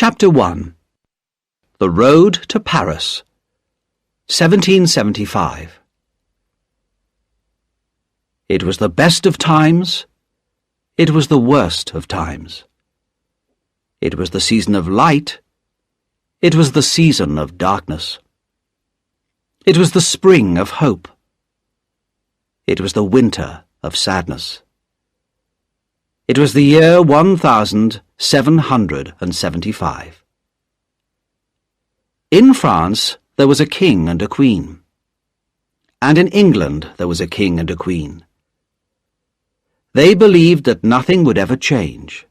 Chapter 1. The Road to Paris, 1775. It was the best of times. It was the worst of times. It was the season of light. It was the season of darkness. It was the spring of hope. It was the winter of sadness. It was the year 1775. In France there was a king and a queen, and in England there was a king and a queen. They believed that nothing would ever change.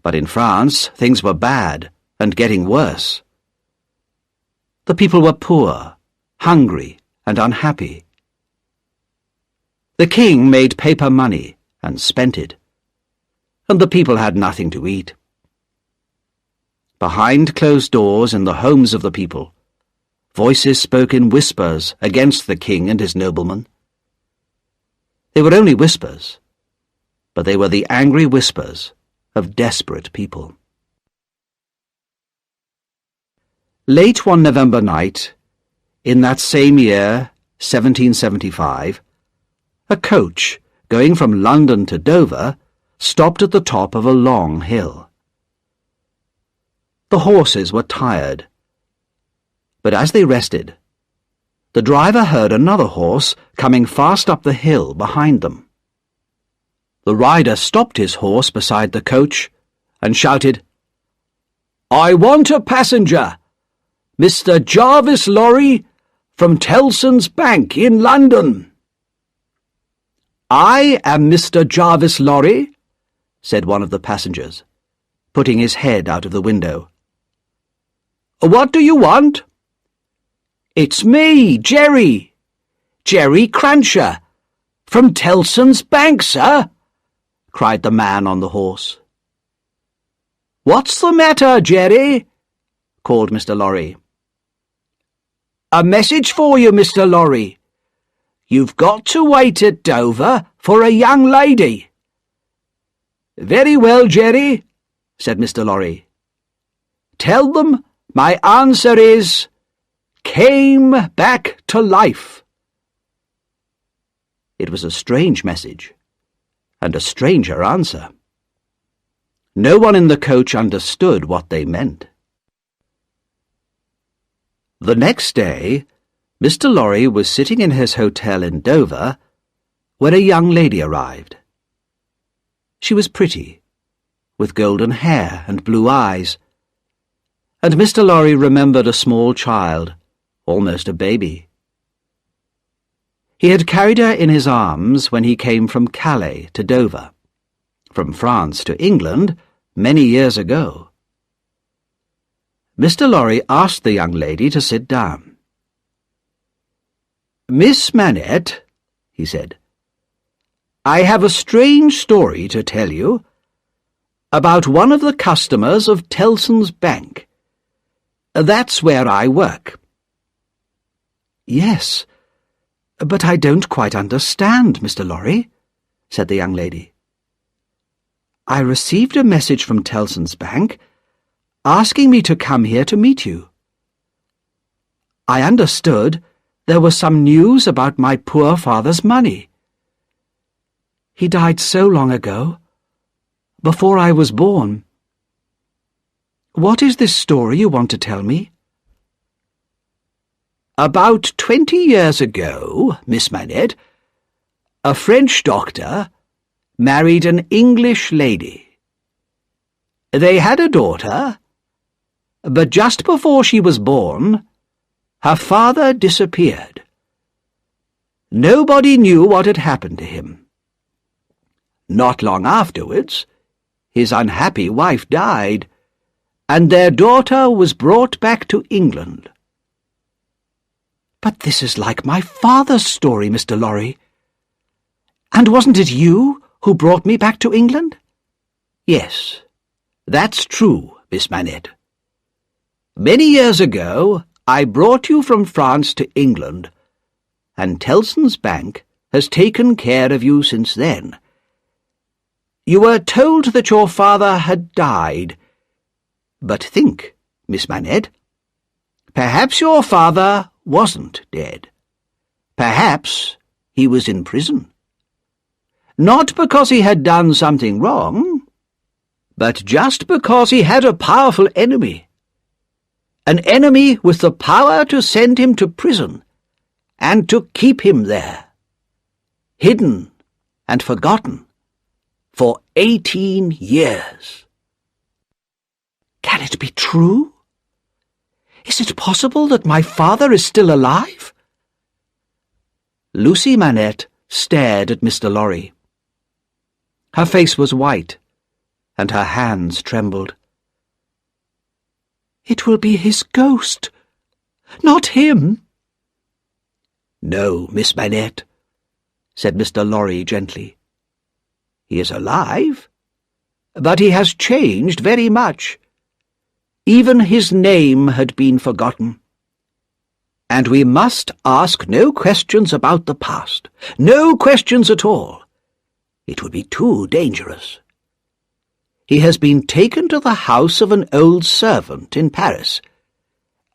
But in France things were bad and getting worse. The people were poor, hungry, and unhappy. The king made paper money and spent it, and the people had nothing to eat. Behind closed doors in the homes of the people, voices spoke in whispers against the king and his noblemen. They were only whispers, but they were the angry whispers of desperate people. Late one November night, in that same year, 1775, a coach going from London to Dover stopped at the top of a long hill. The horses were tired, but as they rested, the driver heard another horse coming fast up the hill behind them. The rider stopped his horse beside the coach and shouted, "I want a passenger, Mr. Jarvis Lorry from Tellson's Bank in London." "I am Mr. Jarvis Lorry," said one of the passengers, putting his head out of the window. "What do you want?" "It's me, Jerry Crancher, from Tellson's Bank, sir," cried the man on the horse. "What's the matter, Jerry?" called Mr. Lorry. "A message for you, Mr. Lorry. You've got to wait at Dover for a young lady." "Very well, Jerry," said Mr. Lorry. "Tell them my answer is, came back to life." It was a strange message, and a stranger answer. No one in the coach understood what they meant. The next day, Mr. Lorry was sitting in his hotel in Dover when a young lady arrived. She was pretty, with golden hair and blue eyes, and Mr. Lorry remembered a small child, almost a baby. He had carried her in his arms when he came from Calais to Dover, from France to England many years ago. Mr. Lorry asked the young lady to sit down. "Miss Manette," he said, "I have a strange story to tell you about one of the customers of Tellson's Bank. That's where I work." "Yes, but I don't quite understand, Mr. Lorry," said the young lady. "I received a message from Tellson's Bank asking me to come here to meet you. I understood there was some news about my poor father's money. He died so long ago, before I was born. What is this story you want to tell me?" "About 20 years ago, Miss Manette, a French doctor married an English lady. They had a daughter, but just before she was born, her father disappeared. Nobody knew what had happened to him. Not long afterwards, his unhappy wife died, and their daughter was brought back to England." "But this is like my father's story, Mr. Lorry. And wasn't it you who brought me back to England?" "Yes, that's true, Miss Manette. Many years ago, I brought you from France to England, and Tellson's Bank has taken care of you since then. You were told that your father had died, But think, Miss Manette. Perhaps your father wasn't dead. Perhaps he was in prison. Not because he had done something wrong, but just because he had a powerful enemy. An enemy with the power to send him to prison and to keep him there, hidden and forgotten, for 18 years. Can it be true? Is it possible that my father is still alive? Lucy Manette stared at Mr. Lorry. Her face was white, and her hands trembled. It will be his ghost, not him. No, Miss Manette, said Mr. Lorry gently. He is alive, but he has changed very much. Even his name had been forgotten. And we must ask no questions about the past, no questions at all. It would be too dangerous. He has been taken to the house of an old servant in Paris,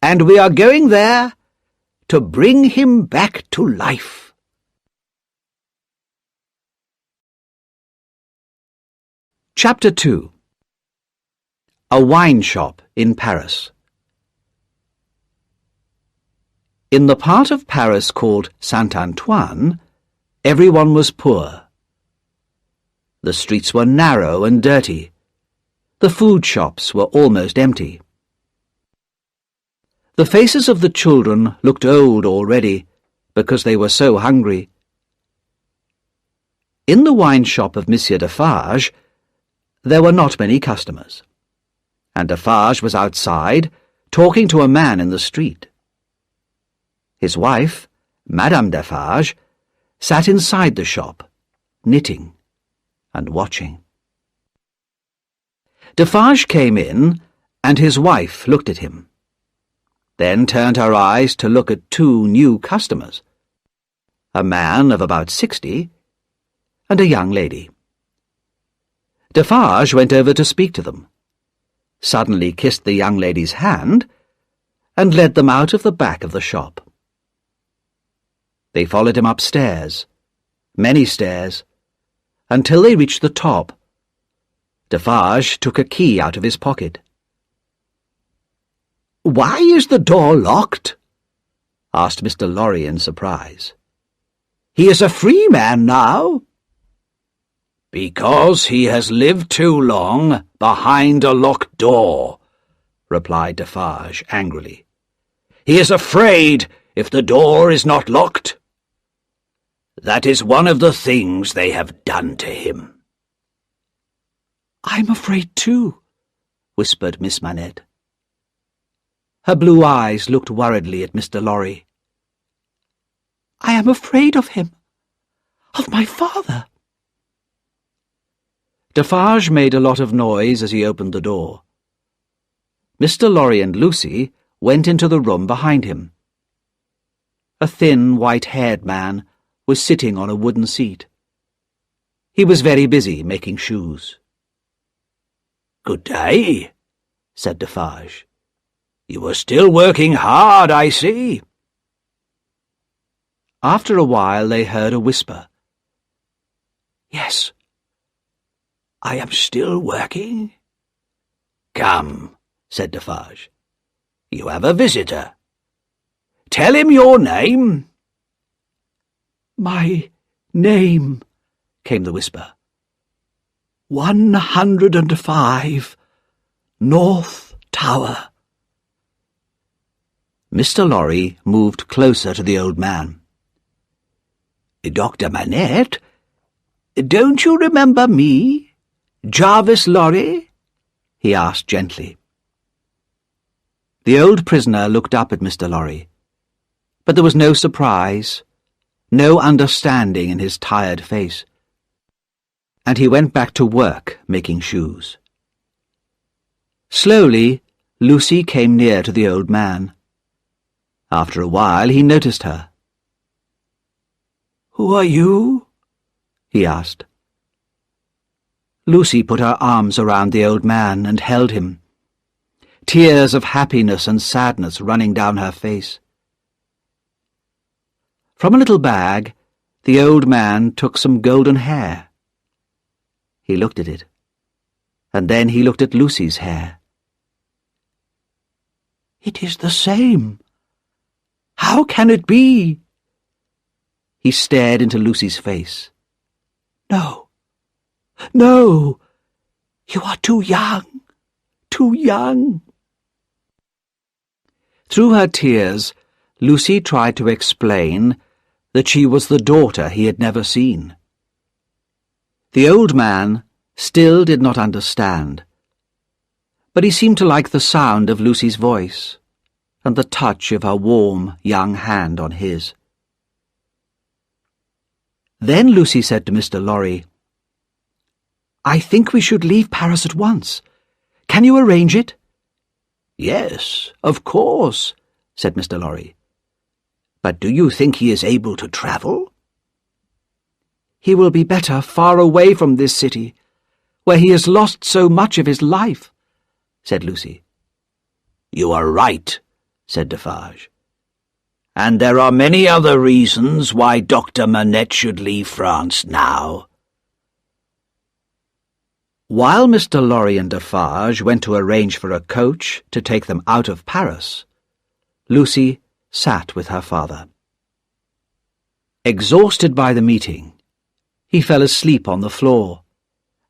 and we are going there to bring him back to life. Chapter 2. A Wine Shop in Paris. In the part of Paris called Saint-Antoine, everyone was poor. The streets were narrow and dirty. The food shops were almost empty. The faces of the children looked old already, because they were so hungry. In the wine shop of Monsieur Defarge, there were not many customers, and Defarge was outside, talking to a man in the street. His wife, Madame Defarge, sat inside the shop, knitting and watching. Defarge came in, and his wife looked at him, then turned her eyes to look at two new customers, a man of about 60 and a young lady. Defarge went over to speak to them, suddenly kissed the young lady's hand, and led them out of the back of the shop. They followed him upstairs, many stairs, until they reached the top. Defarge took a key out of his pocket. "Why is the door locked?" asked Mr. Lorry in surprise. "He is a free man now." "Because he has lived too long behind a locked door," replied Defarge angrily. "He is afraid if the door is not locked. That is one of the things they have done to him." "I'm afraid too," whispered Miss Manette. Her blue eyes looked worriedly at Mr. Lorry. "I am afraid of him, of my father." Defarge made a lot of noise as he opened the door. Mr. Lorry and Lucy went into the room behind him. A thin, white-haired man was sitting on a wooden seat. He was very busy making shoes. "Good day," said Defarge. "You are still working hard, I see." After a while they heard a whisper. "Yes, I am still working." "Come," said Defarge. "You have a visitor. Tell him your name." "My name," came the whisper. 105, North Tower." Mr. Lorry moved closer to the old man. "Dr. Manette, don't you remember me, Jarvis Lorry?" he asked gently. The old prisoner looked up at Mr. Lorry, but there was no surprise, no understanding in his tired face, and he went back to work making shoes. Slowly, Lucy came near to the old man. After a while he noticed her. "Who are you?" he asked. Lucy put her arms around the old man and held him. tears of happiness and sadness running down her face. From a little bag, the old man took some golden hair. He looked at it, and then he looked at Lucy's hair. "It is the same. How can it be?" He stared into Lucy's face. "No, no, you are too young, too young." Through her tears, Lucy tried to explain that she was the daughter he had never seen. The old man still did not understand, but he seemed to like the sound of Lucy's voice and the touch of her warm, young hand on his. Then Lucy said to Mr. Lorry, "I think we should leave Paris at once. Can you arrange it?" "Yes, of course," said Mr. Lorry. "But do you think he is able to travel?" "He will be better far away from this city, where he has lost so much of his life," said Lucy. "You are right," said Defarge. "And there are many other reasons why Dr. Manette should leave France now." While Mr. Lorry and Defarge went to arrange for a coach to take them out of Paris, Lucy sat with her father. Exhausted by the meeting, he fell asleep on the floor,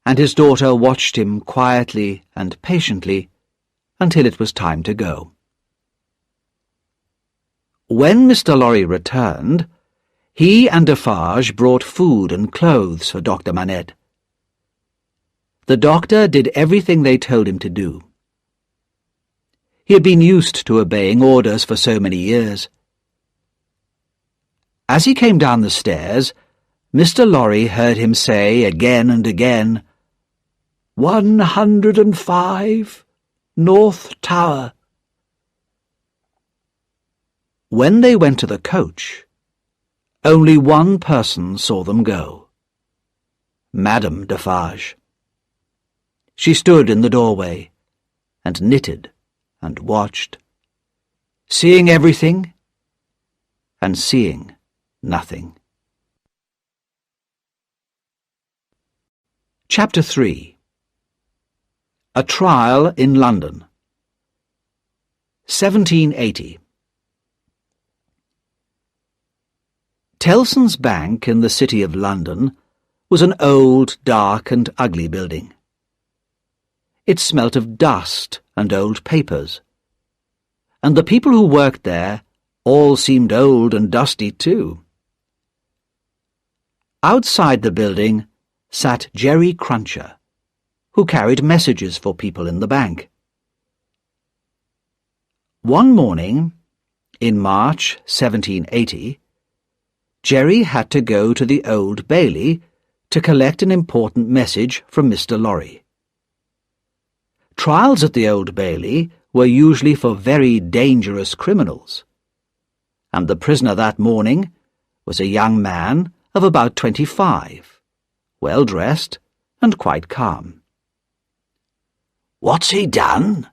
and his daughter watched him quietly and patiently until it was time to go. When Mr. Lorry returned, he and Defarge brought food and clothes for Dr. Manette. The doctor did everything they told him to do. He had been used to obeying orders for so many years. As he came down the stairs, Mr. Lorry heard him say again and again, 105, North Tower. When they went to the coach, only one person saw them go. Madame Defarge. She stood in the doorway and knitted and watched, seeing everything and seeing nothing. Chapter 3. A Trial in London. 1780. Tellson's Bank in the City of London was an old, dark and ugly building. It smelt of dust and old papers, and the people who worked there all seemed old and dusty too. Outside the building sat Jerry Cruncher, who carried messages for people in the bank. One morning, in March 1780, Jerry had to go to the Old Bailey to collect an important message from Mr. Lorry. Trials at the Old Bailey were usually for very dangerous criminals, and the prisoner that morning was a young man of about 25, well-dressed and quite calm. "What's he done?"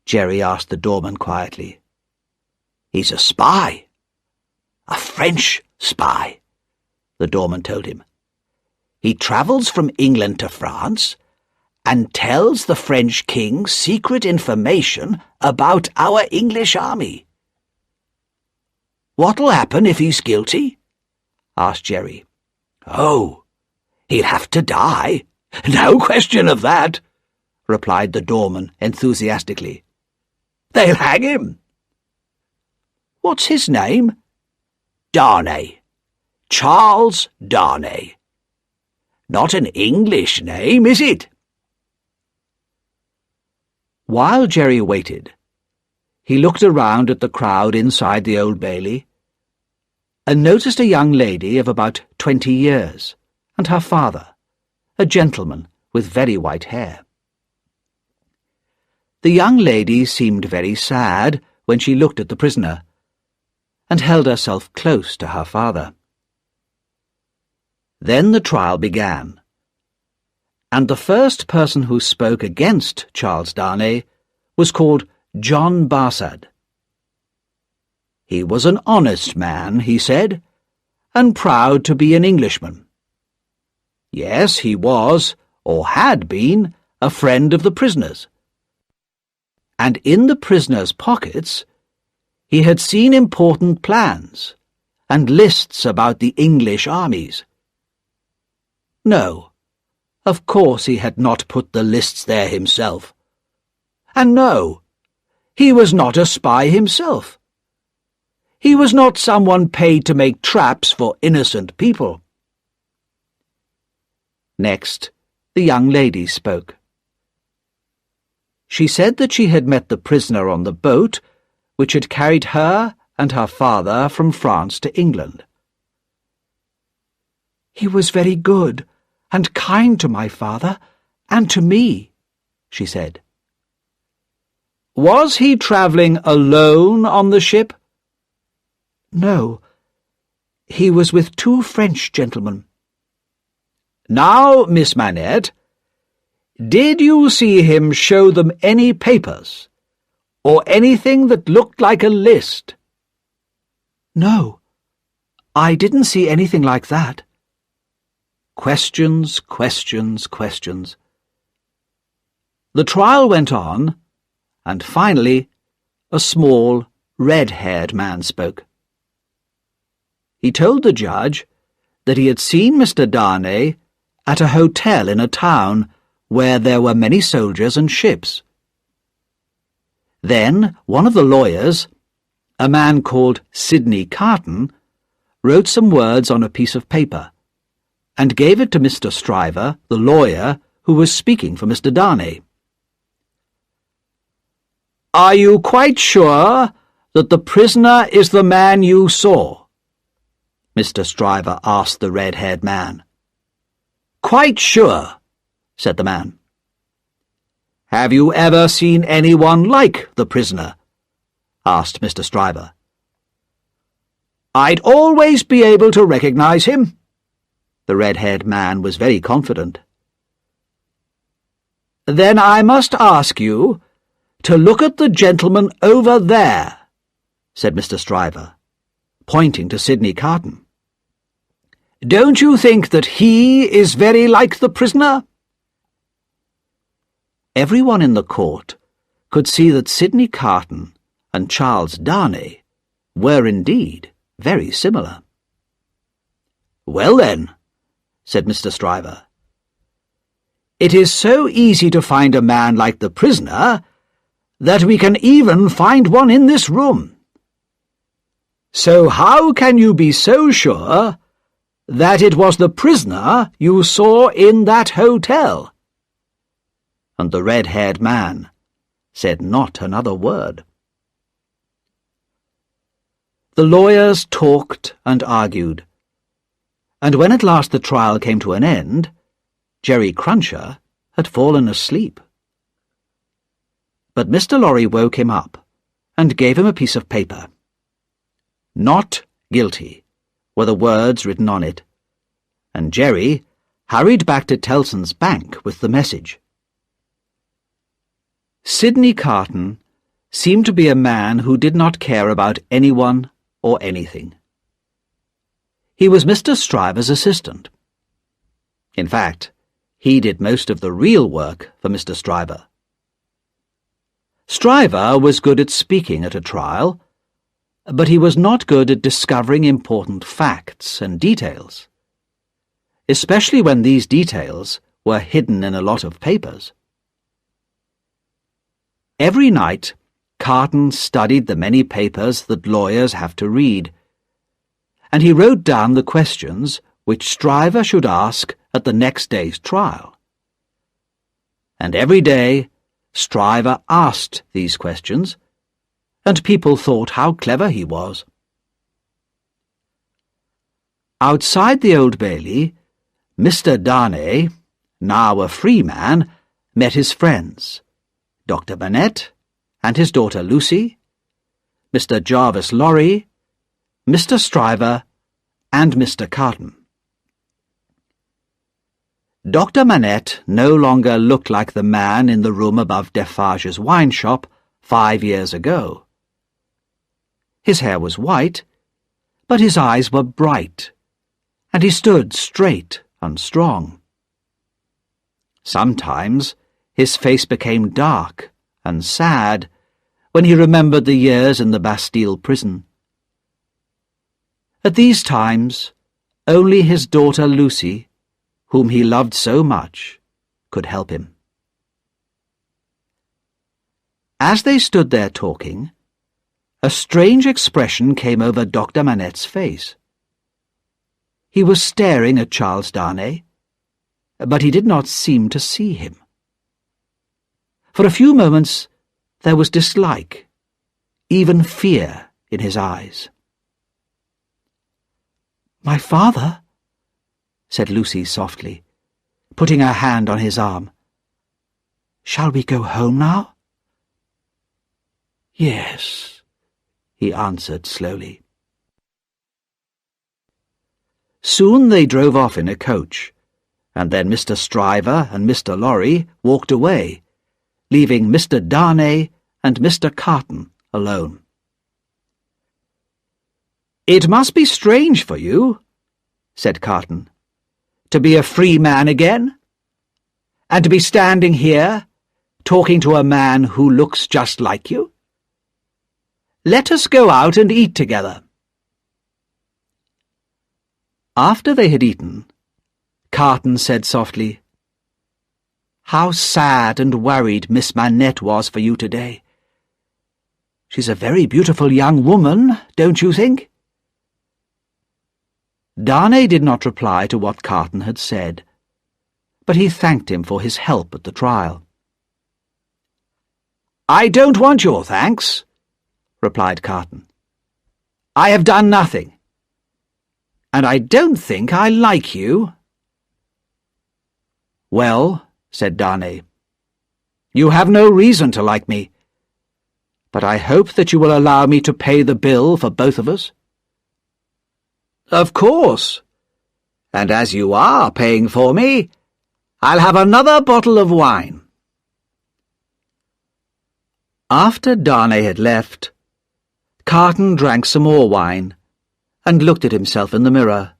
Jerry asked the doorman quietly. "He's a spy. A French spy," the doorman told him. "He travels from England to France and tells the French king secret information about our English army." "What'll happen if he's guilty?" asked Jerry. "Oh, he'll have to die. No question of that," replied the doorman enthusiastically. "They'll hang him." "What's his name?" "Darnay. Charles Darnay. Not an English name, is it?" While Jerry waited, he looked around at the crowd inside the Old Bailey and noticed a young lady of about 20 years and her father, a gentleman with very white hair. The young lady seemed very sad when she looked at the prisoner and held herself close to her father. Then the trial began, and the first person who spoke against Charles Darnay was called John Barsad. He was an honest man, he said, and proud to be an Englishman. Yes, he was, or had been, a friend of the prisoners. And in the prisoners' pockets he had seen important plans and lists about the English armies. No, of course he had not put the lists there himself. And no, he was not a spy himself. He was not someone paid to make traps for innocent people. Next, the young lady spoke. She said that she had met the prisoner on the boat which had carried her and her father from France to England. "He was very good and kind to my father and to me," she said. "Was he travelling alone on the ship?" "No, he was with 2 French gentlemen." "Now, Miss Manette, did you see him show them any papers, or anything that looked like a list?" "No, I didn't see anything like that." Questions, questions, questions. The trial went on, and finally a small, red-haired man spoke. He told the judge that he had seen Mr. Darnay at a hotel in a town where there were many soldiers and ships. Then one of the lawyers, a man called Sidney Carton, wrote some words on a piece of paper and gave it to Mr. Stryver, the lawyer who was speaking for Mr. Darnay. "Are you quite sure that the prisoner is the man you saw?" Mr. Stryver asked the red-haired man. "Quite sure," said the man. "Have you ever seen anyone like the prisoner?" asked Mr. Stryver. "I'd always be able to recognize him." The red-haired man was very confident. "Then I must ask you to look at the gentleman over there," said Mr. Stryver, pointing to Sidney Carton. "Don't you think that he is very like the prisoner?" Everyone in the court could see that Sidney Carton and Charles Darnay were indeed very similar. "Well then," said Mr. Stryver, "it is so easy to find a man like the prisoner that we can even find one in this room. So how can you be so sure that it was the prisoner you saw in that hotel?" And the red-haired man said not another word. The lawyers talked and argued, and when at last the trial came to an end, Jerry Cruncher had fallen asleep. But Mr. Lorry woke him up and gave him a piece of paper. "Not guilty" were the words written on it, and Jerry hurried back to Tellson's bank with the message. Sidney Carton seemed to be a man who did not care about anyone or anything. He was Mr. Stryver's assistant. In fact, he did most of the real work for Mr. Stryver. Stryver was good at speaking at a trial, but he was not good at discovering important facts and details, especially when these details were hidden in a lot of papers. Every night, Carton studied the many papers that lawyers have to read, and he wrote down the questions which Stryver should ask at the next day's trial. And every day, Stryver asked these questions, and people thought how clever he was. Outside the Old Bailey, Mr. Darnay, now a free man, met his friends, Dr. Manette and his daughter Lucy, Mr. Jarvis Lorry, Mr. Stryver, and Mr. Carton. Dr. Manette no longer looked like the man in the room above Defarge's wine shop 5 years ago. His hair was white, but his eyes were bright, and he stood straight and strong. Sometimes his face became dark and sad when he remembered the years in the Bastille prison. At these times, only his daughter Lucy, whom he loved so much, could help him. As they stood there talking, a strange expression came over Dr. Manette's face. He was staring at Charles Darnay, but he did not seem to see him. For a few moments there was dislike, even fear in his eyes. "My father," said Lucy softly, putting her hand on his arm. "Shall we go home now?" "Yes," he answered slowly. Soon they drove off in a coach, and then Mr. Stryver and Mr. Lorry walked away, leaving Mr. Darnay and Mr. Carton alone. "It must be strange for you," said Carton, "to be a free man again, and to be standing here, talking to a man who looks just like you. Let us go out and eat together." After they had eaten, Carton said softly, "How sad and worried Miss Manette was for you today. She's a very beautiful young woman, don't you think?" Darnay did not reply to what Carton had said, but he thanked him for his help at the trial. "I don't want your thanks," replied Carton. "I have done nothing, and I don't think I like you." "Well," said Darnay, "you have no reason to like me, but I hope that you will allow me to pay the bill for both of us." "Of course, and as you are paying for me, I'll have another bottle of wine." After Darnay had left, Carton drank some more wine and looked at himself in the mirror.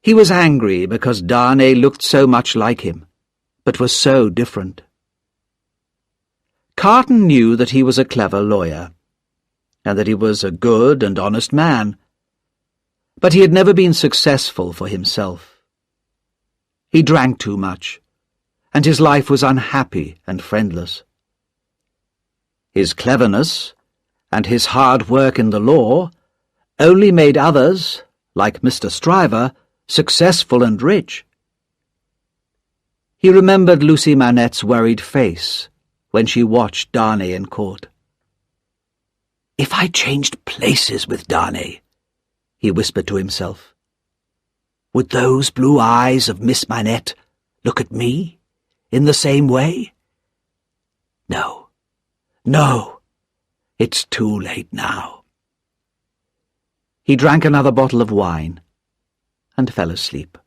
He was angry because Darnay looked so much like him, but was so different. Carton knew that he was a clever lawyer, and that he was a good and honest man, but he had never been successful for himself. He drank too much, and his life was unhappy and friendless. His cleverness and his hard work in the law only made others, like Mr. Stryver, successful and rich. He remembered Lucy Manette's worried face when she watched Darnay in court. "If I changed places with Darnay," he whispered to himself, "would those blue eyes of Miss Manette look at me in the same way? No, no, it's too late now." He drank another bottle of wine and fell asleep.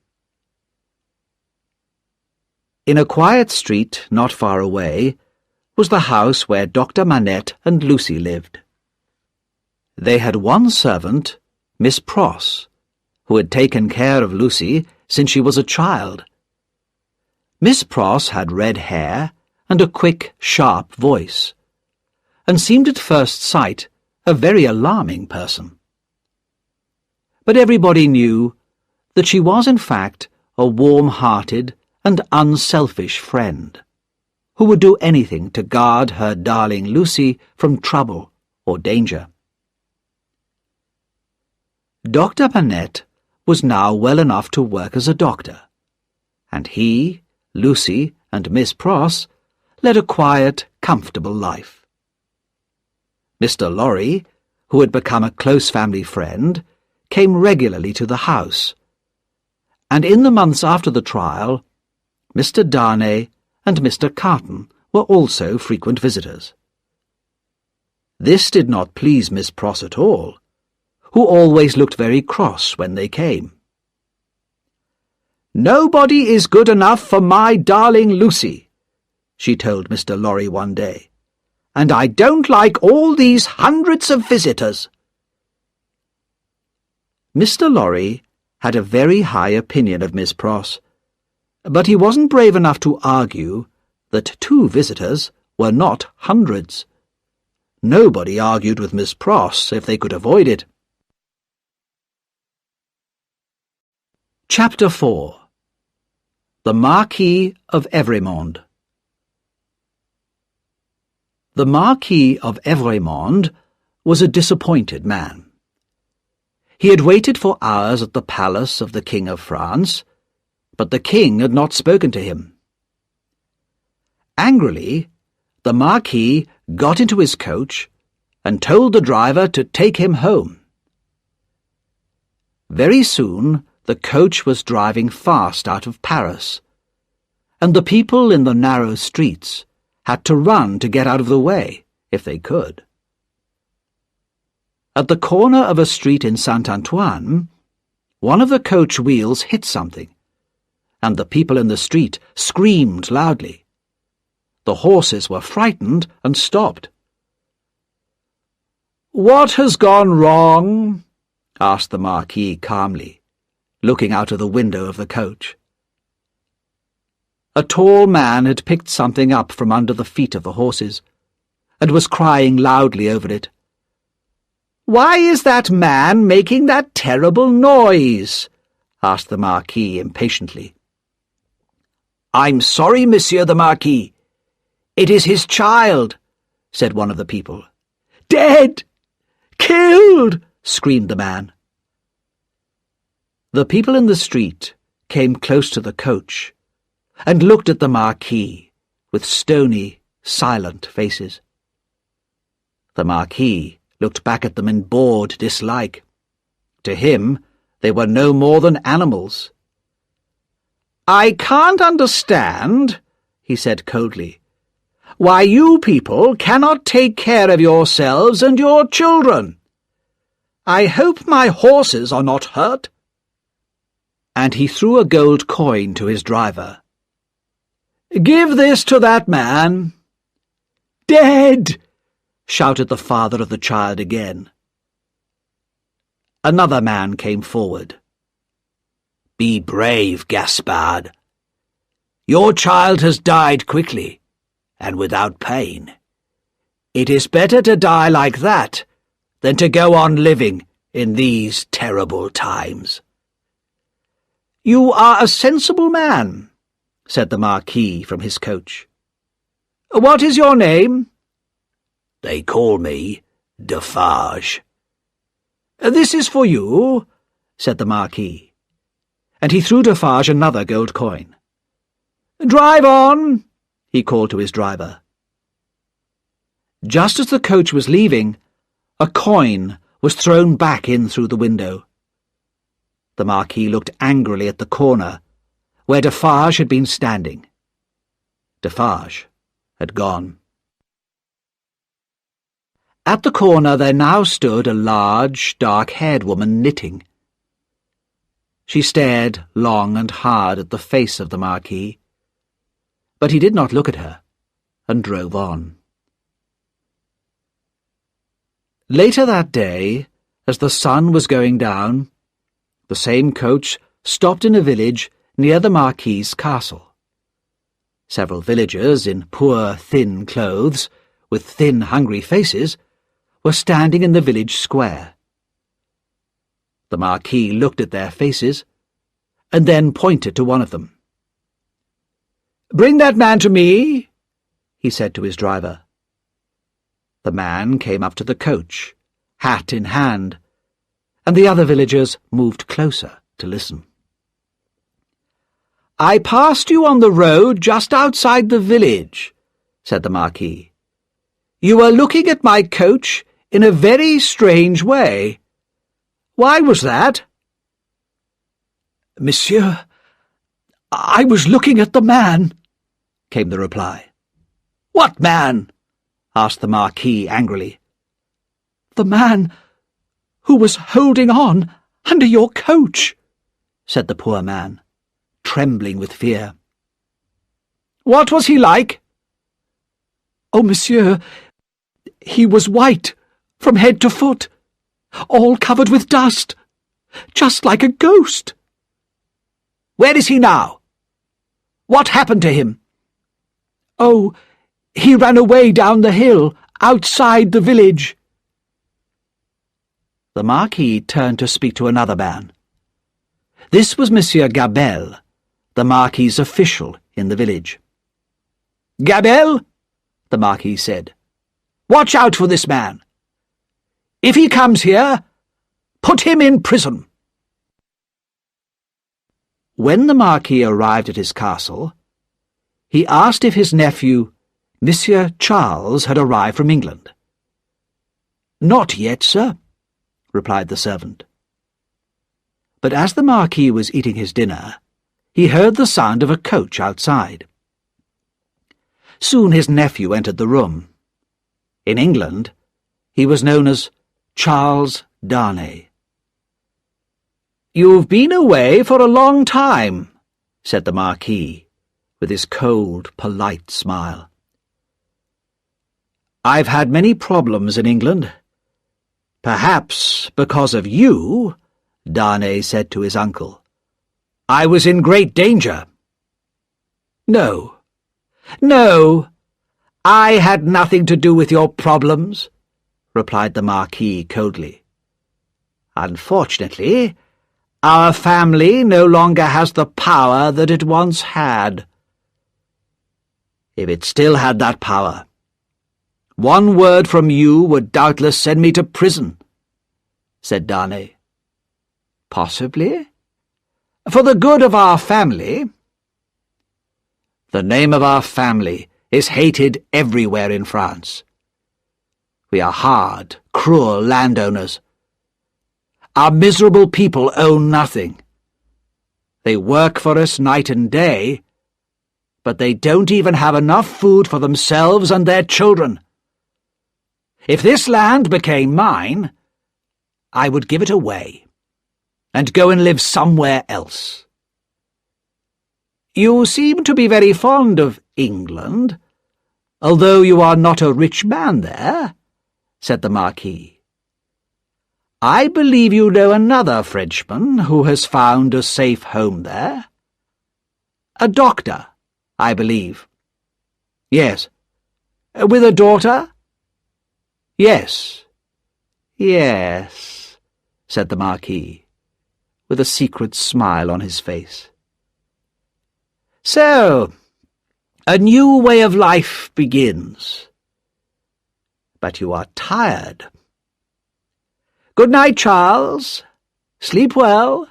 In a quiet street not far away was the house where Dr. Manette and Lucy lived. They had one servant, Miss Pross, who had taken care of Lucy since she was a child. Miss Pross had red hair and a quick, sharp voice, and seemed at first sight a very alarming person. But everybody knew that she was in fact a warm-hearted and unselfish friend, who would do anything to guard her darling Lucy from trouble or danger. Dr. Manette was now well enough to work as a doctor, and he, Lucy, and Miss Pross led a quiet, comfortable life. Mr. Lorry, who had become a close family friend, came regularly to the house, and in the months after the trial, Mr. Darnay and Mr. Carton were also frequent visitors. This did not please Miss Pross at all, who always looked very cross when they came. "Nobody is good enough for my darling Lucy," she told Mr. Lorry one day, "and I don't like all these hundreds of visitors." Mr. Lorry had a very high opinion of Miss Pross, but he wasn't brave enough to argue that 2 visitors were not hundreds. Nobody argued with Miss Pross if they could avoid it. Chapter 4. The Marquis of Evrémonde. The Marquis of Evrémonde was a disappointed man. He had waited for hours at the palace of the King of France, but the king had not spoken to him. Angrily, the Marquis got into his coach and told the driver to take him home. Very soon the coach was driving fast out of Paris, and the people in the narrow streets had to run to get out of the way, if they could. At the corner of a street in Saint-Antoine, one of the coach wheels hit something, and the people in the street screamed loudly. The horses were frightened and stopped. "What has gone wrong?" asked the Marquis calmly, looking out of the window of the coach. A tall man had picked something up from under the feet of the horses, and was crying loudly over it. "Why is that man making that terrible noise?" asked the Marquis impatiently. "I'm sorry, Monsieur the Marquis. It is his child," said one of the people. "Dead! Killed!" screamed the man. The people in the street came close to the coach and looked at the Marquis with stony, silent faces. The Marquis looked back at them in bored dislike. To him, they were no more than animals. "I can't understand," he said coldly, "why you people cannot take care of yourselves and your children. I hope my horses are not hurt." And he threw a gold coin to his driver. "Give this to that man." "Dead!" shouted the father of the child again. Another man came forward. "Be brave, Gaspard. Your child has died quickly, and without pain. It is better to die like that than to go on living in these terrible times." "You are a sensible man," said the Marquis from his coach. "What is your name?" "They call me Defarge." "This is for you," said the Marquis, and he threw Defarge another gold coin. "Drive on," he called to his driver. Just as the coach was leaving, a coin was thrown back in through the window. The Marquis looked angrily at the corner where Defarge had been standing. Defarge had gone. At the corner there now stood a large, dark-haired woman knitting. She stared long and hard at the face of the Marquis, but he did not look at her, and drove on. Later that day, as the sun was going down, the same coach stopped in a village near the Marquis's castle. Several villagers in poor, thin clothes, with thin, hungry faces, were standing in the village square. The Marquis looked at their faces, and then pointed to one of them. "Bring that man to me," he said to his driver. The man came up to the coach, hat in hand, and the other villagers moved closer to listen. "I passed you on the road just outside the village," said the Marquis. "You were looking at my coach in a very strange way. Why was that?" "Monsieur, I was looking at the man," came the reply. "What man?" asked the Marquis angrily. "The man who was holding on under your coach," said the poor man. trembling with fear. "What was he like?" "Oh, monsieur, he was white from head to foot, all covered with dust, just like a ghost." "Where is he now? What happened to him?" "Oh, he ran away down the hill, outside the village." The Marquis turned to speak to another man. This was Monsieur Gabelle, the Marquis's official in the village. "Gabelle," the Marquis said, "watch out for this man. If he comes here, put him in prison." When the Marquis arrived at his castle, he asked if his nephew, Monsieur Charles, had arrived from England. "Not yet, sir," replied the servant. But as the Marquis was eating his dinner, he heard the sound of a coach outside. Soon his nephew entered the room. In England, he was known as Charles Darnay. "You've been away for a long time," said the Marquis, with his cold, polite smile. "I've had many problems in England. Perhaps because of you," Darnay said to his uncle. "I was in great danger." No, I had nothing to do with your problems," replied the Marquis coldly. "Unfortunately, our family no longer has the power that it once had. If it still had that power, one word from you would doubtless send me to prison," said Darnay. "Possibly. For the good of our family." "The name of our family is hated everywhere in France. We are hard, cruel landowners. Our miserable people own nothing. They work for us night and day, but they don't even have enough food for themselves and their children. If this land became mine, I would give it away and go and live somewhere else." "You seem to be very fond of England, although you are not a rich man there," said the Marquis. "I believe you know another Frenchman who has found a safe home there. A doctor, I believe." "Yes." "With a daughter?" "Yes, yes," said the Marquis, with a secret smile on his face. "So, a new way of life begins. But you are tired. Good night, Charles. Sleep well.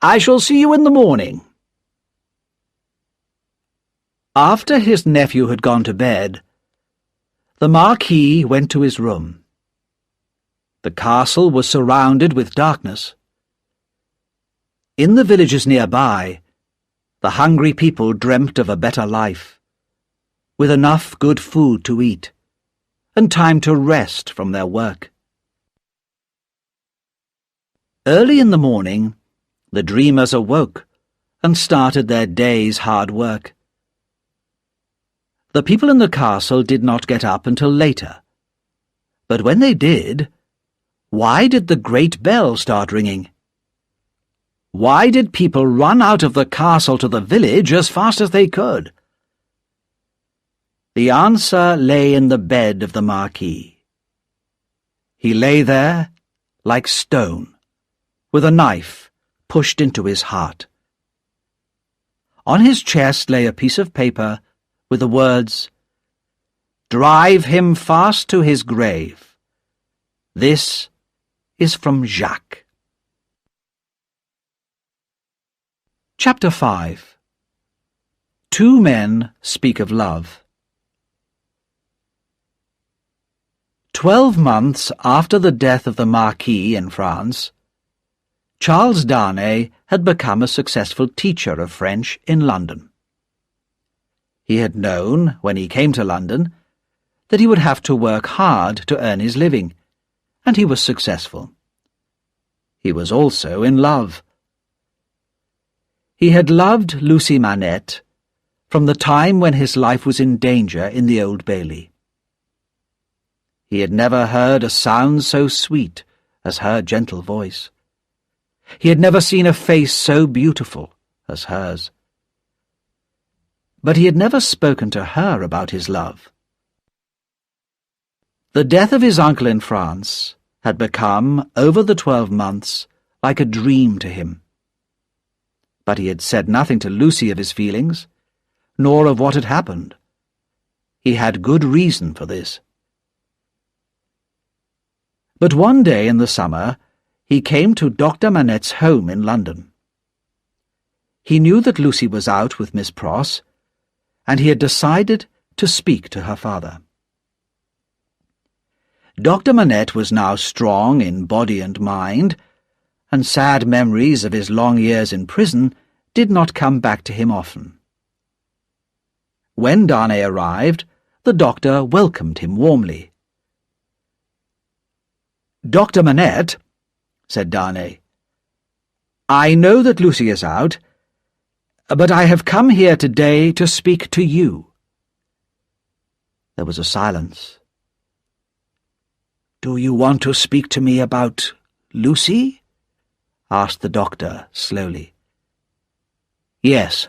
I shall see you in the morning." After his nephew had gone to bed, the Marquis went to his room. The castle was surrounded with darkness. In the villages nearby, the hungry people dreamt of a better life, with enough good food to eat, and time to rest from their work. Early in the morning, the dreamers awoke and started their day's hard work. The people in the castle did not get up until later, but when they did, why did the great bell start ringing? Why did people run out of the castle to the village as fast as they could? The answer lay in the bed of the Marquis. He lay there like stone, with a knife pushed into his heart. On his chest lay a piece of paper with the words, "Drive him fast to his grave. This is from Jacques." Chapter 5. Two men speak of love. 12 months after the death of the Marquis in France, Charles Darnay had become a successful teacher of French in London. He had known, when he came to London, that he would have to work hard to earn his living, and he was successful. He was also in love. He had loved Lucy Manette from the time when his life was in danger in the Old Bailey. He had never heard a sound so sweet as her gentle voice. He had never seen a face so beautiful as hers. But he had never spoken to her about his love. The death of his uncle in France had become, over the 12 months, like a dream to him. But he had said nothing to Lucy of his feelings, nor of what had happened. He had good reason for this. But one day in the summer, he came to Dr. Manette's home in London. He knew that Lucy was out with Miss Pross, and he had decided to speak to her father. Dr. Manette was now strong in body and mind, and sad memories of his long years in prison did not come back to him often. When Darnay arrived, the doctor welcomed him warmly. "Dr. Manette," said Darnay, "I know that Lucy is out, but I have come here today to speak to you." There was a silence. "Do you want to speak to me about Lucy?" asked the doctor slowly. "Yes."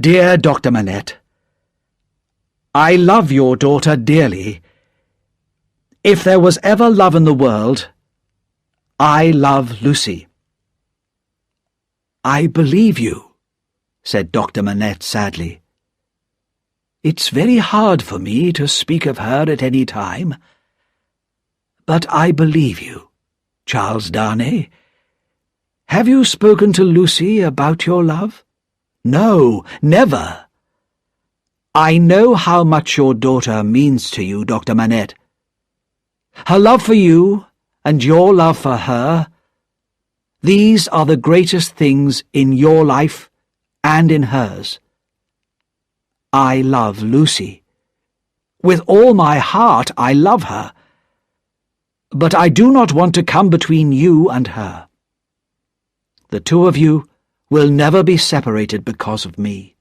"Dear Dr. Manette, I love your daughter dearly. If there was ever love in the world, I love Lucy." "I believe you," said Dr. Manette sadly. "It's very hard for me to speak of her at any time. But I believe you, Charles Darnay. Have you spoken to Lucy about your love?" "No, never." "I know how much your daughter means to you, Dr. Manette. Her love for you and your love for her, these are the greatest things in your life and in hers. I love Lucy. With all my heart I love her. But I do not want to come between you and her. The two of you will never be separated because of me."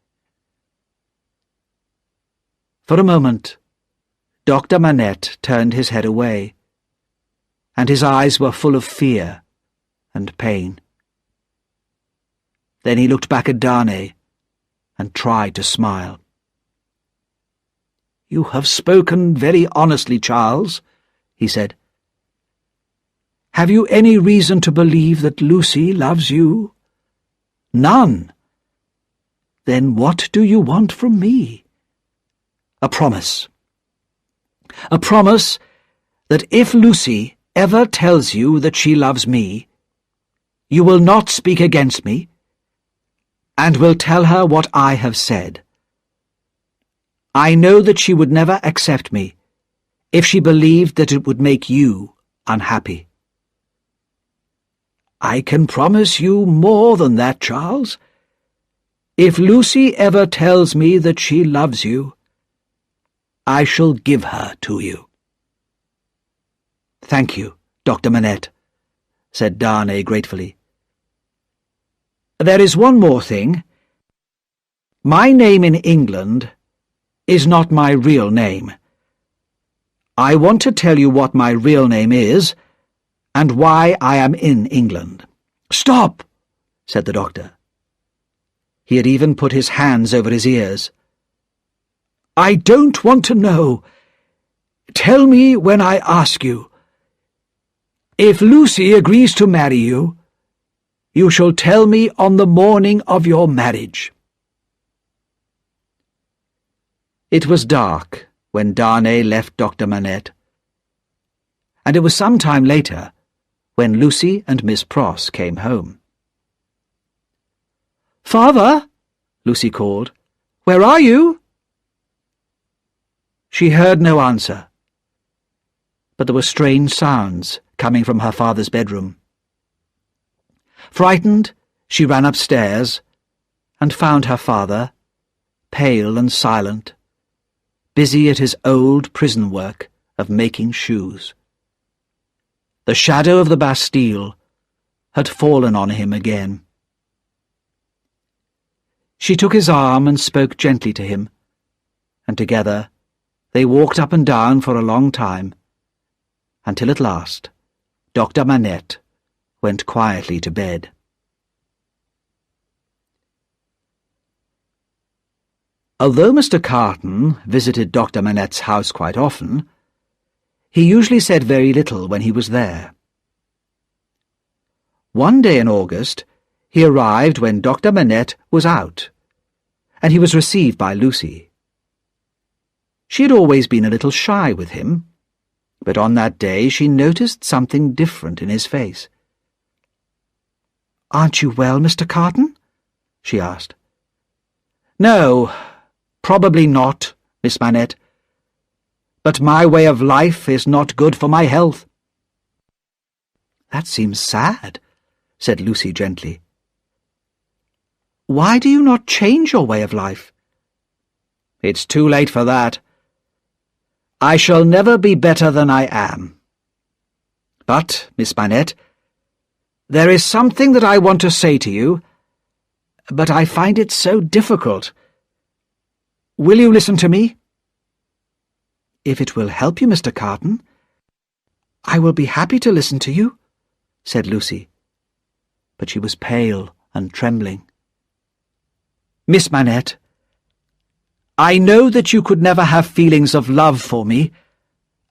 For a moment, Dr. Manette turned his head away, and his eyes were full of fear and pain. Then he looked back at Darnay and tried to smile. "You have spoken very honestly, Charles," he said. "Have you any reason to believe that Lucy loves you?" "None." "Then what do you want from me?" "A promise. A promise that if Lucy ever tells you that she loves me, you will not speak against me, and will tell her what I have said. I know that she would never accept me if she believed that it would make you unhappy." "I can promise you more than that, Charles. If Lucy ever tells me that she loves you, I shall give her to you." "Thank you, Dr. Manette," said Darnay gratefully. "There is one more thing. My name in England is not my real name. I want to tell you what my real name is, and why I am in England." "Stop!" said the doctor. He had even put his hands over his ears. "I don't want to know. Tell me when I ask you. If Lucy agrees to marry you, you shall tell me on the morning of your marriage." It was dark when Darnay left Dr. Manette, and it was some time later when Lucy and Miss Pross came home. "Father," Lucy called, "where are you?" She heard no answer, but there were strange sounds coming from her father's bedroom. Frightened, she ran upstairs and found her father, pale and silent, busy at his old prison work of making shoes. The shadow of the Bastille had fallen on him again. She took his arm and spoke gently to him, and together they walked up and down for a long time, until at last Dr. Manette went quietly to bed. Although Mr. Carton visited Dr. Manette's house quite often, he usually said very little when he was there. One day in August, he arrived when Dr. Manette was out, and he was received by Lucy. She had always been a little shy with him, but on that day she noticed something different in his face. "Aren't you well, Mr. Carton?" she asked. "No, probably not, Miss Manette. But my way of life is not good for my health." "That seems sad," said Lucy gently. "Why do you not change your way of life?" "It's too late for that. I shall never be better than I am. But, Miss Manette, there is something that I want to say to you, but I find it so difficult. Will you listen to me?" "If it will help you, Mr. Carton, I will be happy to listen to you," said Lucy, but she was pale and trembling. "Miss Manette, I know that you could never have feelings of love for me,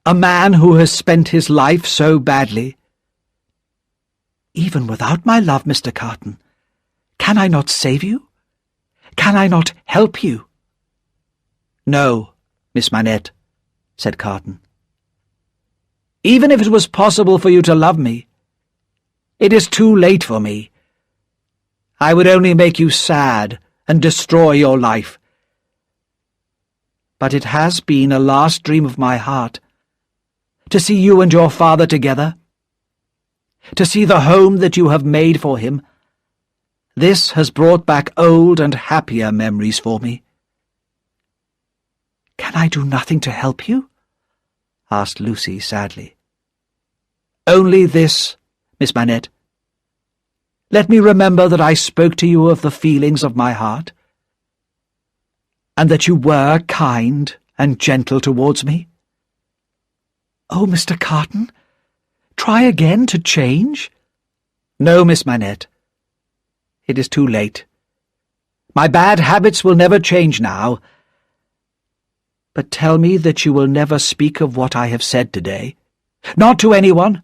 a man who has spent his life so badly." "Even without my love, Mr. Carton, can I not save you? Can I not help you?" "No, Miss Manette," said Carton. "Even if it was possible for you to love me, it is too late for me. I would only make you sad and destroy your life. But it has been a last dream of my heart, to see you and your father together, to see the home that you have made for him. This has brought back old and happier memories for me." "Can I do nothing to help you?" asked Lucy sadly. "Only this, Miss Manette. Let me remember that I spoke to you of the feelings of my heart, and that you were kind and gentle towards me." "Oh, Mr. Carton, try again to change." "No, Miss Manette. It is too late. My bad habits will never change now. But tell me that you will never speak of what I have said today. Not to anyone,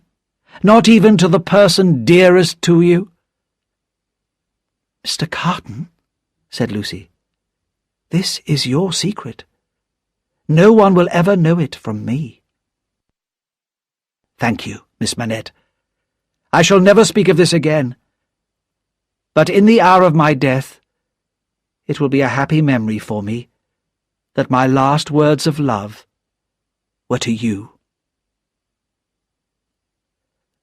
not even to the person dearest to you." "Mr. Carton," said Lucy, "this is your secret. No one will ever know it from me." "Thank you, Miss Manette. I shall never speak of this again. But in the hour of my death, it will be a happy memory for me that my last words of love were to you."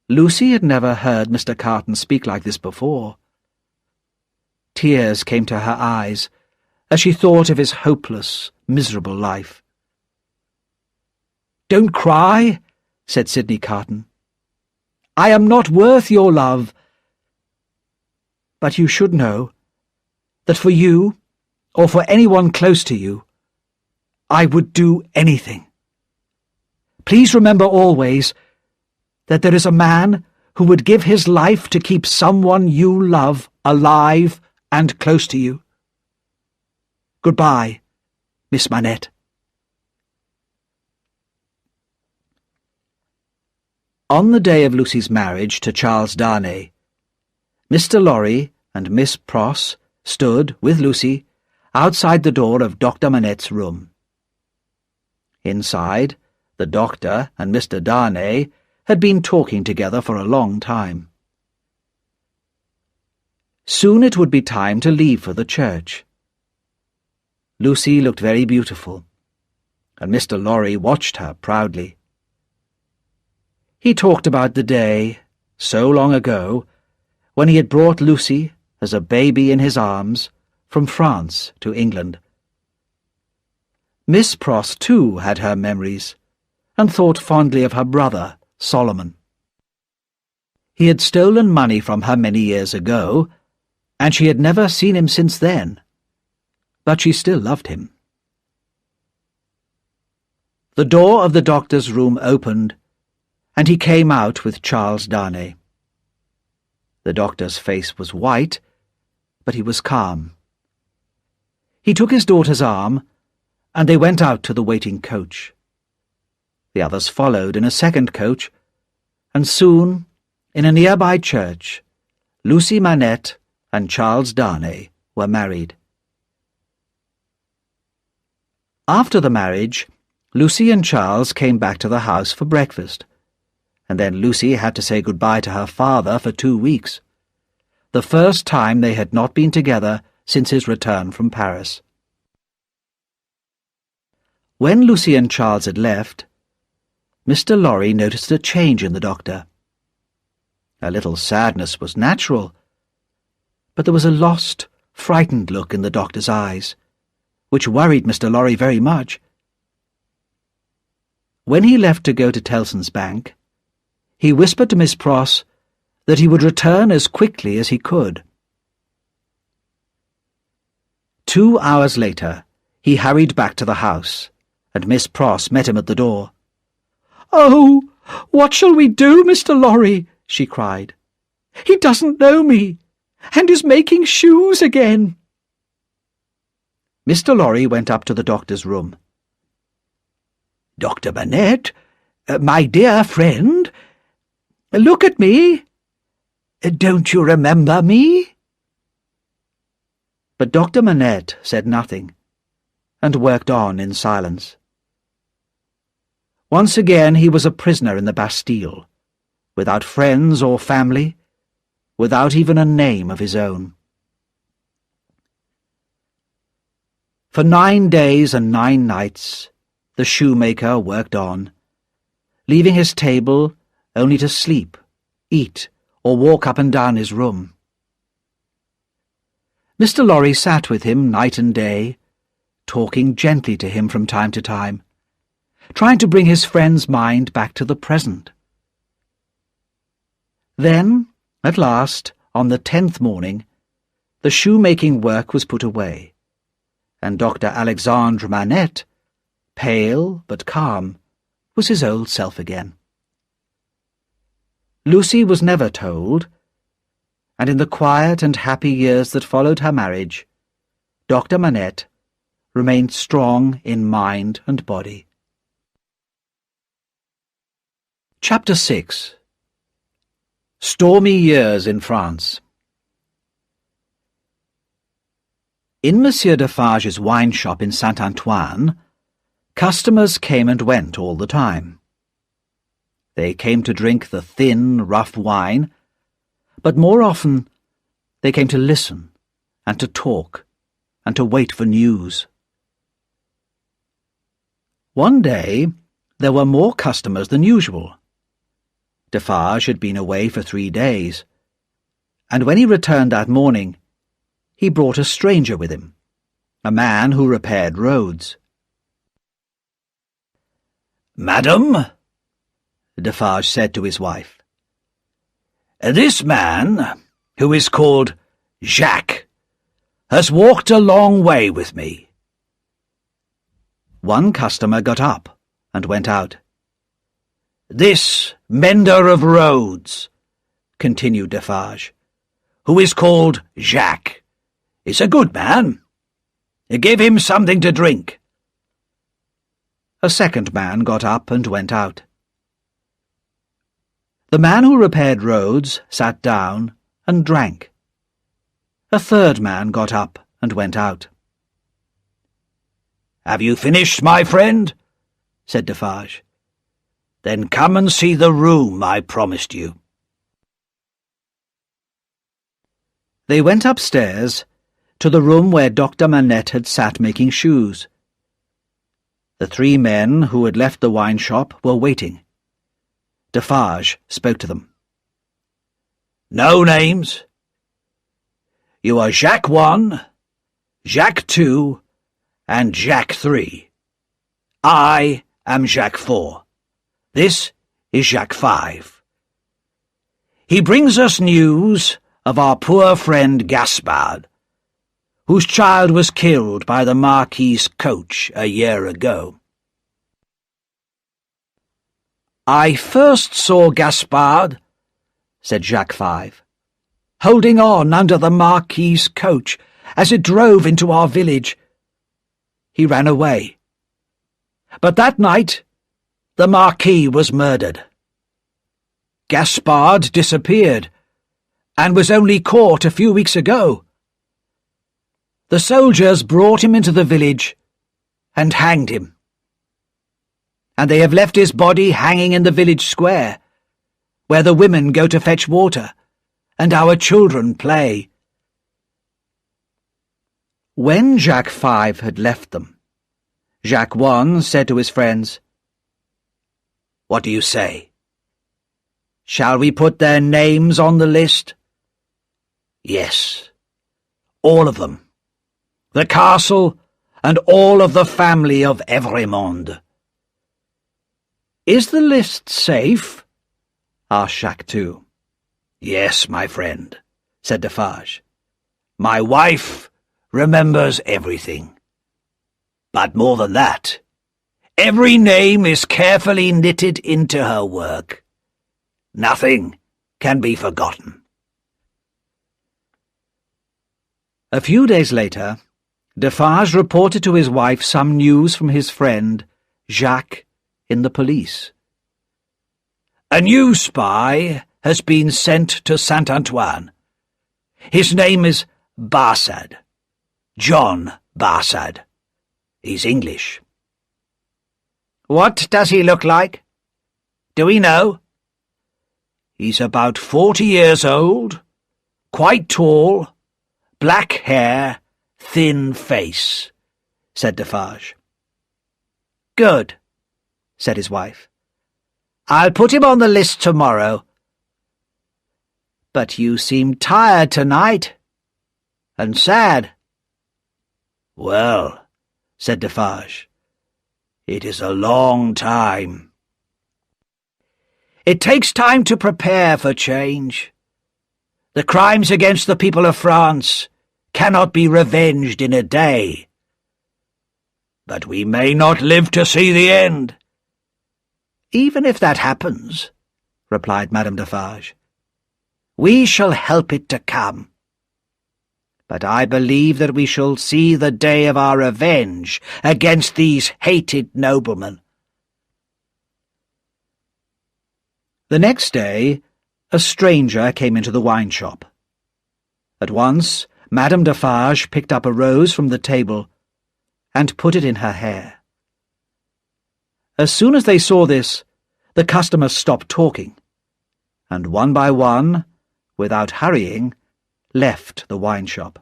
Lucy had never heard Mr. Carton speak like this before. Tears came to her eyes as she thought of his hopeless, miserable life. "Don't cry," said Sidney Carton. "I am not worth your love. But you should know that for you, or for anyone close to you, I would do anything. Please remember always that there is a man who would give his life to keep someone you love alive and close to you. Goodbye, Miss Manette." On the day of Lucy's marriage to Charles Darnay, Mr. Lorry and Miss Pross stood, with Lucy, outside the door of Dr. Manette's room. Inside, the doctor and Mr. Darnay had been talking together for a long time. Soon it would be time to leave for the church. Lucy looked very beautiful, and Mr. Lorry watched her proudly. He talked about the day, so long ago, when he had brought Lucy, as a baby in his arms, from France to England. Miss Pross, too, had her memories, and thought fondly of her brother, Solomon. He had stolen money from her many years ago, and she had never seen him since then, but she still loved him. The door of the doctor's room opened, and he came out with Charles Darnay. The doctor's face was white, but he was calm. He took his daughter's arm, and they went out to the waiting coach. The others followed in a second coach, and soon, in a nearby church, Lucy Manette and Charles Darnay were married. After the marriage, Lucy and Charles came back to the house for breakfast, and then Lucy had to say goodbye to her father for 2 weeks, the first time they had not been together since his return from Paris. When Lucy and Charles had left, Mr. Lorry noticed a change in the doctor. A little sadness was natural, but there was a lost, frightened look in the doctor's eyes, which worried Mr. Lorry very much. When he left to go to Tellson's Bank, he whispered to Miss Pross that he would return as quickly as he could. 2 hours later, he hurried back to the house, and Miss Pross met him at the door. "Oh, what shall we do, Mr. Lorry?" she cried. "He doesn't know me, and is making shoes again." Mr. Lorry went up to the doctor's room. "Dr. Manette, my dear friend, look at me. Don't you remember me?" But Dr. Manette said nothing, and worked on in silence. Once again he was a prisoner in the Bastille, without friends or family, without even a name of his own. For 9 days and 9 nights, the shoemaker worked on, leaving his table only to sleep, eat, or walk up and down his room. Mr. Lorry sat with him night and day, talking gently to him from time to time, trying to bring his friend's mind back to the present. Then, at last, on the 10th morning, the shoemaking work was put away, and Dr. Alexandre Manette, pale but calm, was his old self again. Lucy was never told, and in the quiet and happy years that followed her marriage, Dr. Manette remained strong in mind and body. Chapter 6. Stormy Years in France. In Monsieur Defarge's wine shop in Saint-Antoine, customers came and went all the time. They came to drink the thin, rough wine, but more often they came to listen and to talk and to wait for news. One day there were more customers than usual. Defarge had been away for 3 days, and when he returned that morning, he brought a stranger with him, a man who repaired roads. "Madam," Defarge said to his wife, "this man, who is called Jacques, has walked a long way with me." One customer got up and went out. "This mender of roads," continued Defarge, "who is called Jacques, is a good man. Give him something to drink." A second man got up and went out. The man who repaired roads sat down and drank. A third man got up and went out. "Have you finished, my friend?" said Defarge. "Then come and see the room I promised you." They went upstairs to the room where Dr. Manette had sat making shoes. The 3 men who had left the wine shop were waiting. Defarge spoke to them. "No names. You are Jacques 1, Jacques 2, and Jacques 3. I am Jacques 4. This is Jacques 5. He brings us news of our poor friend Gaspard, whose child was killed by the Marquis's coach a year ago. I first saw Gaspard, said Jacques Five, holding on under the Marquis's coach as it drove into our village. He ran away. But that night, the Marquis was murdered. Gaspard disappeared, and was only caught a few weeks ago. The soldiers brought him into the village and hanged him. And they have left his body hanging in the village square, where the women go to fetch water, and our children play. When Jacques Five had left them, Jacques One said to his friends, "What do you say? Shall we put their names on the list?" "Yes, all of them. The castle and all of the family of Evrémonde." "Is the list safe?" asked Jacques Two. "Yes, my friend," said Defarge. "My wife remembers everything. But more than that, every name is carefully knitted into her work. Nothing can be forgotten." A few days later, Defarge reported to his wife some news from his friend, Jacques, in the police. "A new spy has been sent to Saint-Antoine. His name is Barsad. John Barsad. He's English." "What does he look like? Do we know?" "He's about 40 years old, quite tall, black hair, thin face," said Defarge. "Good," said his wife. "I'll put him on the list tomorrow." "But you seem tired tonight, and sad." "Well," said Defarge, "it is a long time." "It takes time to prepare for change. The crimes against the people of France cannot be revenged in a day." "But we may not live to see the end." "Even if that happens," replied Madame Defarge, "we shall help it to come. But I believe that we shall see the day of our revenge against these hated noblemen." The next day, a stranger came into the wine shop. At once, Madame Defarge picked up a rose from the table and put it in her hair. As soon as they saw this, the customers stopped talking, and one by one, without hurrying, left the wine shop.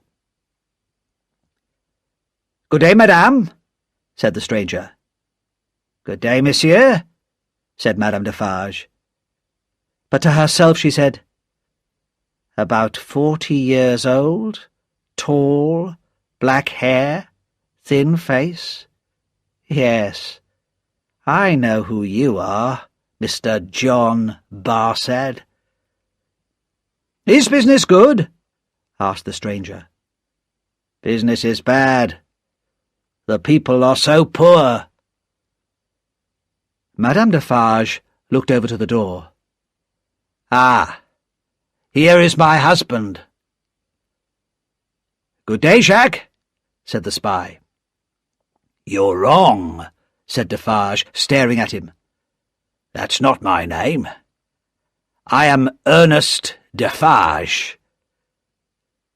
"Good day, madame," said the stranger. "Good day, monsieur," said Madame Defarge. But to herself she said, "About 40 years old, tall, black hair, thin face. Yes, I know who you are, Mr. John Barsad." "Is business good?" asked the stranger. "Business is bad. The people are so poor." Madame Defarge looked over to the door. "Ah, here is my husband." "Good day, Jacques," said the spy. "You're wrong," said Defarge, staring at him. "That's not my name. I am Ernest Defarge."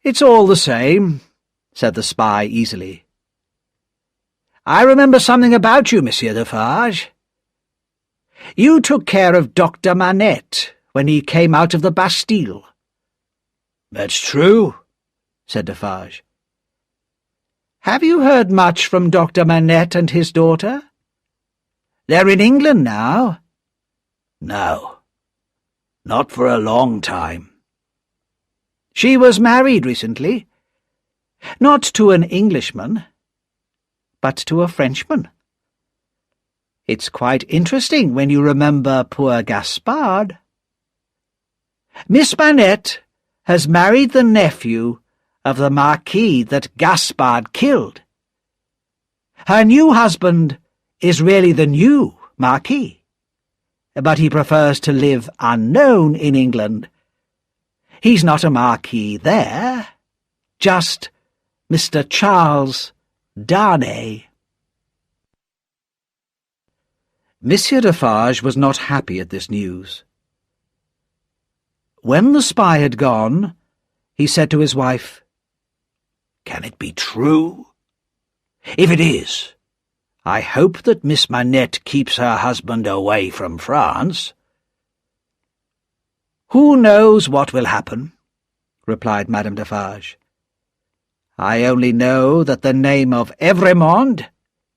"It's all the same," said the spy easily. "I remember something about you, Monsieur Defarge. You took care of Dr. Manette when he came out of the Bastille." "That's true," said Defarge. "Have you heard much from Dr. Manette and his daughter? They're in England now." "No, not for a long time." "She was married recently. Not to an Englishman, but to a Frenchman. It's quite interesting when you remember poor Gaspard. Miss Manette has married the nephew of the Marquis that Gaspard killed. Her new husband is really the new Marquis, but he prefers to live unknown in England. He's not a Marquis there, just Mr. Charles Darnay. Monsieur Defarge was not happy at this news. When the spy had gone, he said to his wife, "Can it be true? If it is, I hope that Miss Manette keeps her husband away from France." "Who knows what will happen?" replied Madame Defarge. "I only know that the name of Evrémonde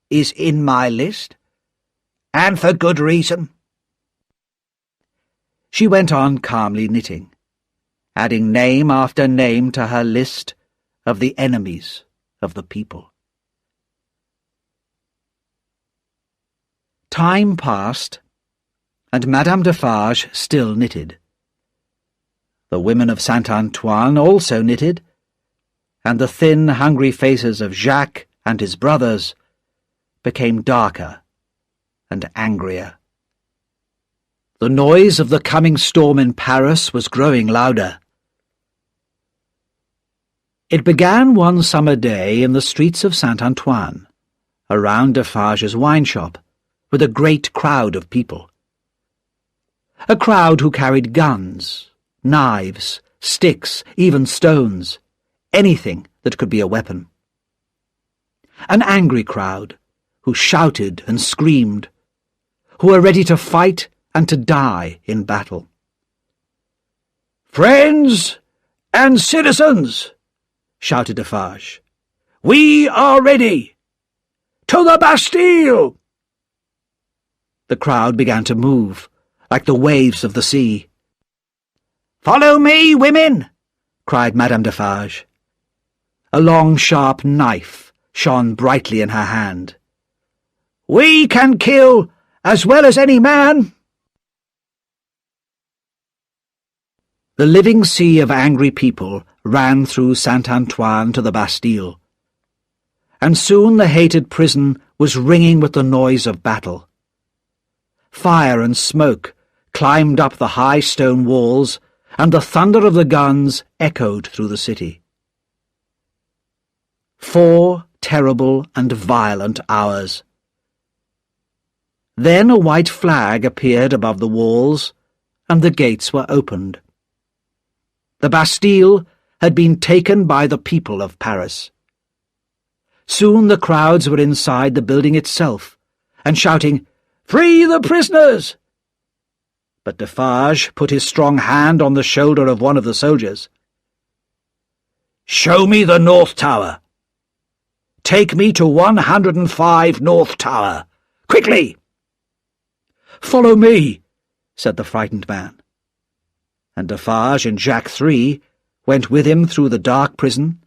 is in my list, and for good reason." She went on calmly knitting, adding name after name to her list of the enemies of the people. Time passed, and Madame Defarge still knitted. The women of Saint-Antoine also knitted, and the thin, hungry faces of Jacques and his brothers became darker and angrier. The noise of the coming storm in Paris was growing louder. It began one summer day in the streets of Saint-Antoine, around Defarge's wine shop, with a great crowd of people. A crowd who carried guns, knives, sticks, even stones, anything that could be a weapon. An angry crowd who shouted and screamed, who were ready to fight and to die in battle. "Friends and citizens," shouted Defarge, "we are ready! To the Bastille!" The crowd began to move, like the waves of the sea. "Follow me, women!" cried Madame Defarge. A long, sharp knife shone brightly in her hand. "We can kill as well as any man!" The living sea of angry people ran through Saint-Antoine to the Bastille, and soon the hated prison was ringing with the noise of battle. Fire and smoke climbed up the high stone walls, and the thunder of the guns echoed through the city. 4 terrible and violent hours. Then a white flag appeared above the walls, and the gates were opened. The Bastille had been taken by the people of Paris. Soon the crowds were inside the building itself, and shouting, "Free the prisoners!" But Defarge put his strong hand on the shoulder of one of the soldiers. "Show me the North Tower. Take me to 105 North Tower. Quickly!" "Follow me," said the frightened man. And Defarge and Jacques III went with him through the dark prison,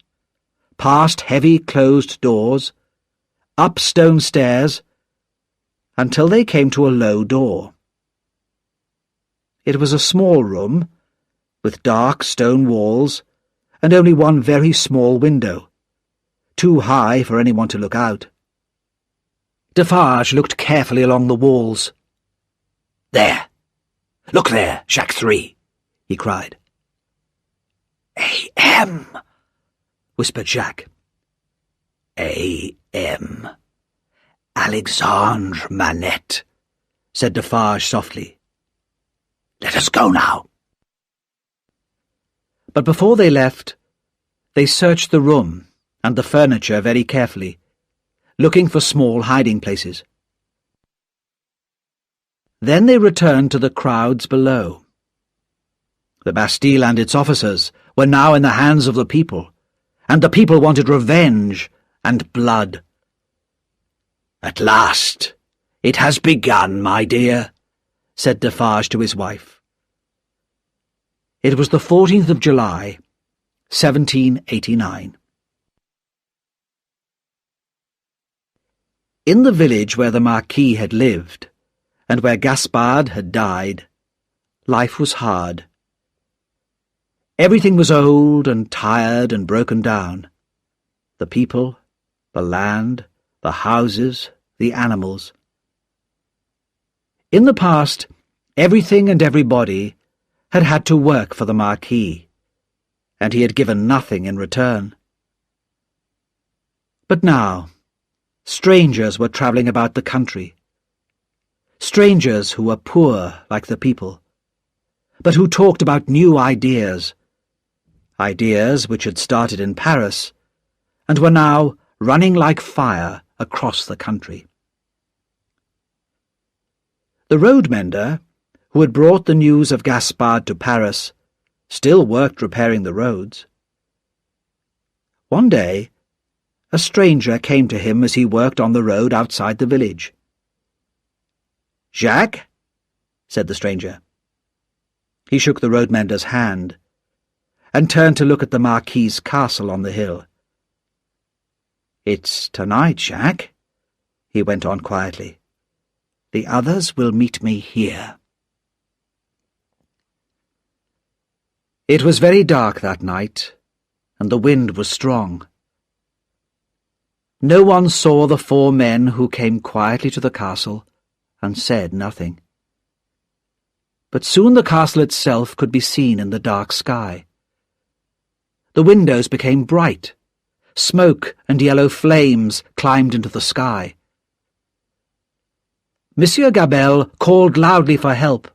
past heavy closed doors, up stone stairs, until they came to a low door. It was a small room, with dark stone walls, and only one very small window, too high for anyone to look out. Defarge looked carefully along the walls. "There! Look there, Jacques III!" he cried. "A.M.," whispered Jacques. "A.M. Alexandre Manette," said Defarge softly. "Let us go now." But before they left, they searched the room and the furniture very carefully, looking for small hiding places. Then they returned to the crowds below. The Bastille and its officers were now in the hands of the people, and the people wanted revenge and blood. "At last it has begun, my dear," said Defarge to his wife. It was the 14th of July, 1789. In the village where the Marquis had lived, and where Gaspard had died, life was hard. Everything was old and tired and broken down. The people, the land, the houses, the animals. In the past, everything and everybody had had to work for the Marquis, and he had given nothing in return. But now, strangers were travelling about the country. Strangers who were poor like the people, but who talked about new ideas, ideas which had started in Paris and were now running like fire across the country. The road mender, who had brought the news of Gaspard to Paris, still worked repairing the roads. One day, a stranger came to him as he worked on the road outside the village. "Jacques?" said the stranger. He shook the road mender's hand and turned to look at the Marquis's castle on the hill. "It's tonight, Jacques," he went on quietly. "The others will meet me here." It was very dark that night, and the wind was strong. No one saw the 4 men who came quietly to the castle and said nothing. But soon the castle itself could be seen in the dark sky. The windows became bright. Smoke and yellow flames climbed into the sky. Monsieur Gabelle called loudly for help,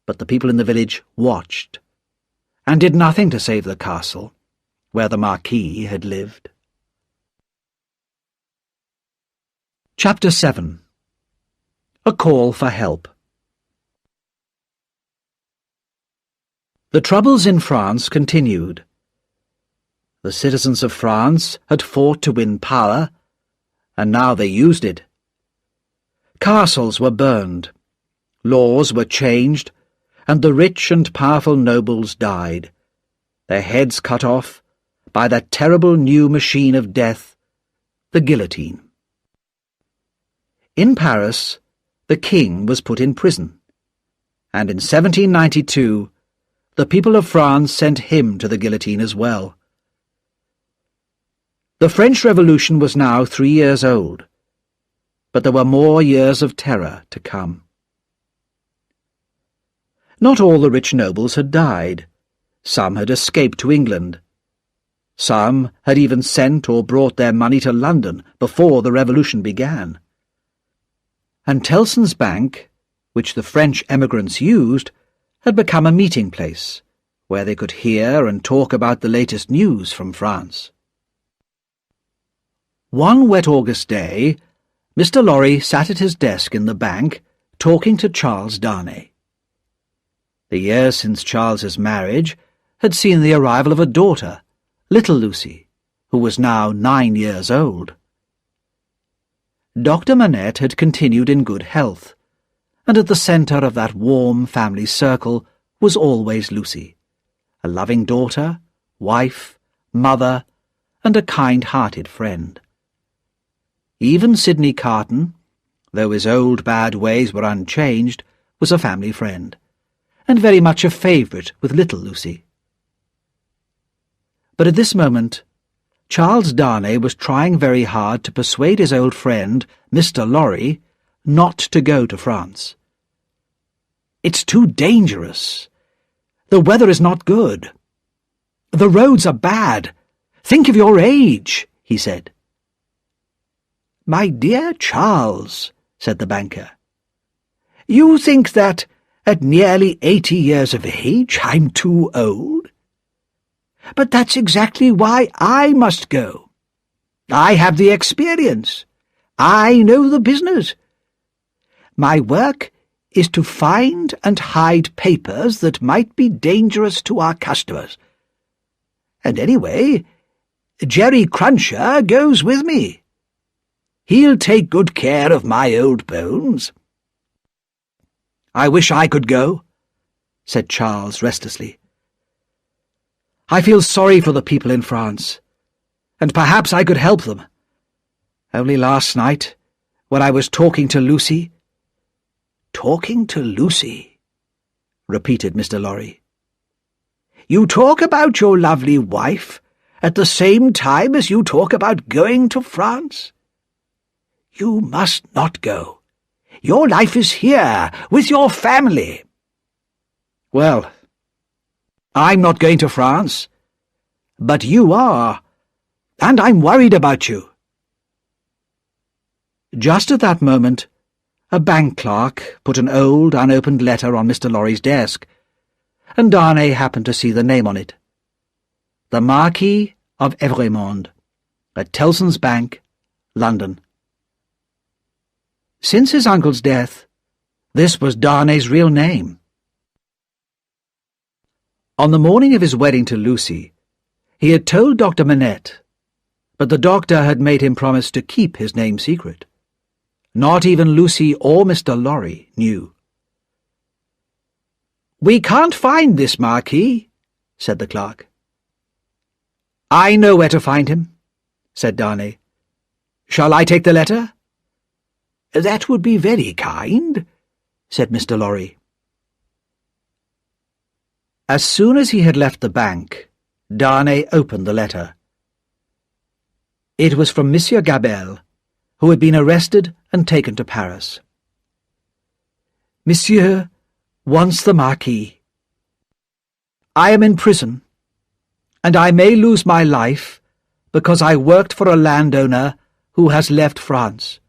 but the people in the village watched and did nothing to save the castle where the Marquis had lived. Chapter 7. A Call for Help. The troubles in France continued. The citizens of France had fought to win power, and now they used it. Castles were burned, laws were changed, and the rich and powerful nobles died, their heads cut off by that terrible new machine of death, the guillotine. In Paris, the king was put in prison, and in 1792 the people of France sent him to the guillotine as well. The French Revolution was now 3 years old, but there were more years of terror to come. Not all the rich nobles had died. Some had escaped to England. Some had even sent or brought their money to London before the Revolution began. And Tellson's Bank, which the French emigrants used, had become a meeting place where they could hear and talk about the latest news from France. One wet August day, Mr. Lorry sat at his desk in the bank talking to Charles Darnay. The years since Charles's marriage had seen the arrival of a daughter, little Lucy, who was now 9 years old. Dr. Manette had continued in good health, and at the centre of that warm family circle was always Lucy, a loving daughter, wife, mother, and a kind-hearted friend. Even Sidney Carton, though his old bad ways were unchanged, was a family friend, and very much a favourite with little Lucy. But at this moment, Charles Darnay was trying very hard to persuade his old friend, Mr. Lorry, not to go to France. "It's too dangerous. The weather is not good. The roads are bad. Think of your age," he said. "My dear Charles," said the banker, "you think that, at nearly 80 years of age, I'm too old? But that's exactly why I must go. I have the experience. I know the business. My work is to find and hide papers that might be dangerous to our customers. And anyway, Jerry Cruncher goes with me. He'll take good care of my old bones." "I wish I could go," said Charles restlessly. "I feel sorry for the people in France, and perhaps I could help them. Only last night, when I was talking to Lucy—" "Talking to Lucy," repeated Mr. Lorry. You talk about your lovely wife at the same time as you talk about going to France? You must not go. Your life is here, with your family. Well, I'm not going to France, but you are, and I'm worried about you. Just at that moment, a bank clerk put an old, unopened letter on Mr. Lorry's desk, and Darnay happened to see the name on it. The Marquis of Evrémonde, at Tellson's Bank, London. Since his uncle's death, this was Darnay's real name. On the morning of his wedding to Lucy, he had told Dr. Manette, but the doctor had made him promise to keep his name secret. Not even Lucy or Mr. Lorry knew. "We can't find this Marquis," said the clerk. "I know where to find him," said Darnay. "Shall I take the letter?" "That would be very kind," said Mr. Lorry. As soon as he had left the bank, Darnay opened the letter. It was from Monsieur Gabelle, who had been arrested and taken to Paris. "Monsieur wants the Marquis. I am in prison, and I may lose my life because I worked for a landowner who has left France.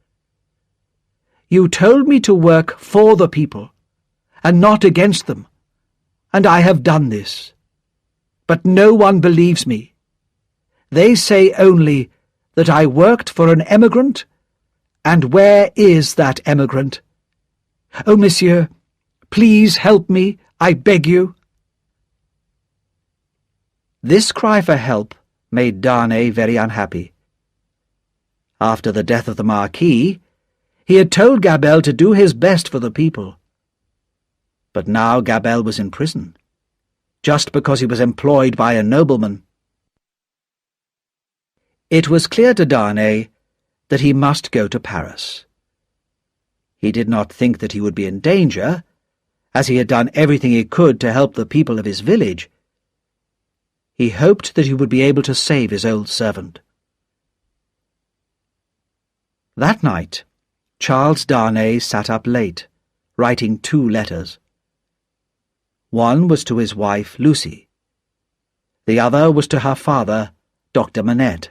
You told me to work for the people, and not against them, and I have done this. But no one believes me. They say only that I worked for an emigrant, and where is that emigrant? Oh, monsieur, please help me, I beg you." This cry for help made Darnay very unhappy. After the death of the Marquis, he had told Gabelle to do his best for the people. But now Gabelle was in prison, just because he was employed by a nobleman. It was clear to Darnay that he must go to Paris. He did not think that he would be in danger, as he had done everything he could to help the people of his village. He hoped that he would be able to save his old servant. That night, Charles Darnay sat up late, writing 2 letters. One was to his wife, Lucy. The other was to her father, Dr. Manette.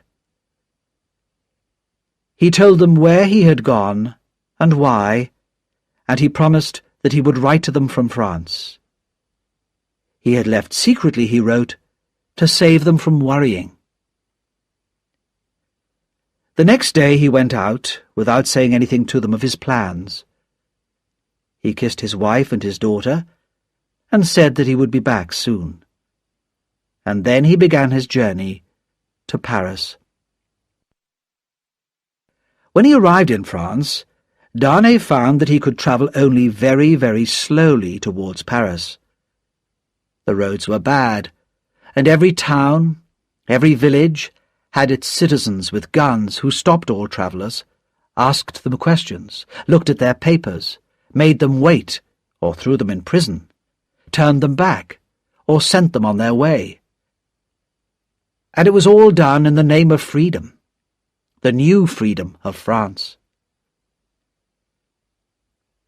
He told them where he had gone and why, and he promised that he would write to them from France. He had left secretly, he wrote, to save them from worrying. The next day he went out, without saying anything to them of his plans. He kissed his wife and his daughter, and said that he would be back soon. And then he began his journey to Paris. When he arrived in France, Darnay found that he could travel only very, very slowly towards Paris. The roads were bad, and every town, every village, had its citizens with guns who stopped all travellers, asked them questions, looked at their papers, made them wait, or threw them in prison, turned them back, or sent them on their way. And it was all done in the name of freedom, the new freedom of France.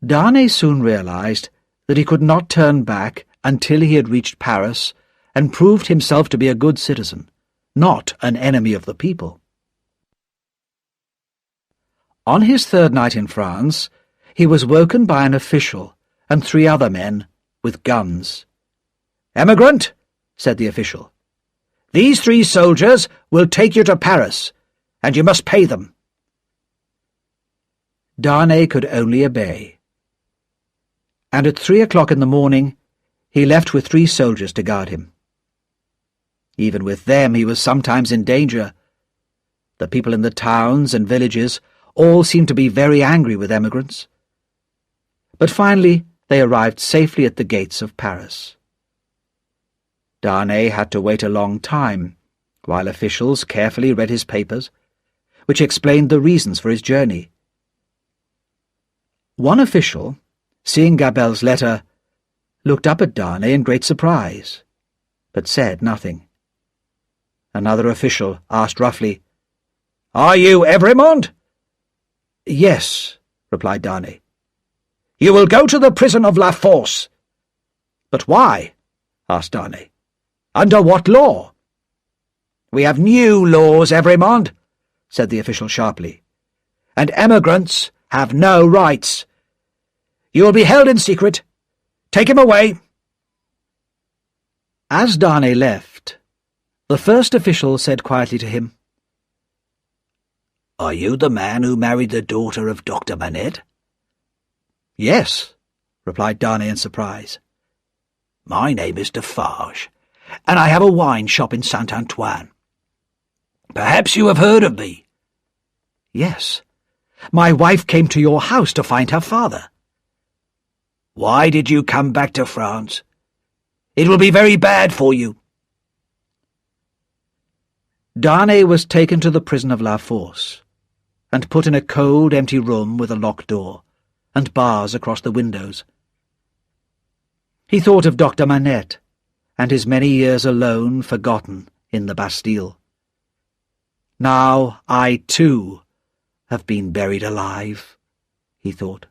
Darnay soon realized that he could not turn back until he had reached Paris and proved himself to be a good citizen, not an enemy of the people. On his 3rd night in France, he was woken by an official and 3 other men with guns. "Emigrant," said the official, "these 3 soldiers will take you to Paris, and you must pay them." Darnay could only obey. And at 3 o'clock in the morning, he left with 3 soldiers to guard him. Even with them he was sometimes in danger. The people in the towns and villages all seemed to be very angry with emigrants. But finally they arrived safely at the gates of Paris. Darnay had to wait a long time, while officials carefully read his papers, which explained the reasons for his journey. One official, seeing Gabelle's letter, looked up at Darnay in great surprise. but said nothing. Another official asked roughly, "Are you Evremond?" "Yes," replied Darnay. "You will go to the prison of La Force." "But why?" asked Darnay. "Under what law?" "We have new laws, Evremond," said the official sharply, "and emigrants have no rights. You will be held in secret. Take him away." As Darnay left, the first official said quietly to him, "Are you the man who married the daughter of Dr. Manette?" "Yes," replied Darnay in surprise. "My name is Defarge, and I have a wine shop in Saint-Antoine. Perhaps you have heard of me." "Yes. My wife came to your house to find her father." "Why did you come back to France? It will be very bad for you." Darnay was taken to the prison of La Force, and put in a cold, empty room with a locked door, and bars across the windows. He thought of Dr. Manette, and his many years alone forgotten in the Bastille. "Now I, too, have been buried alive," he thought.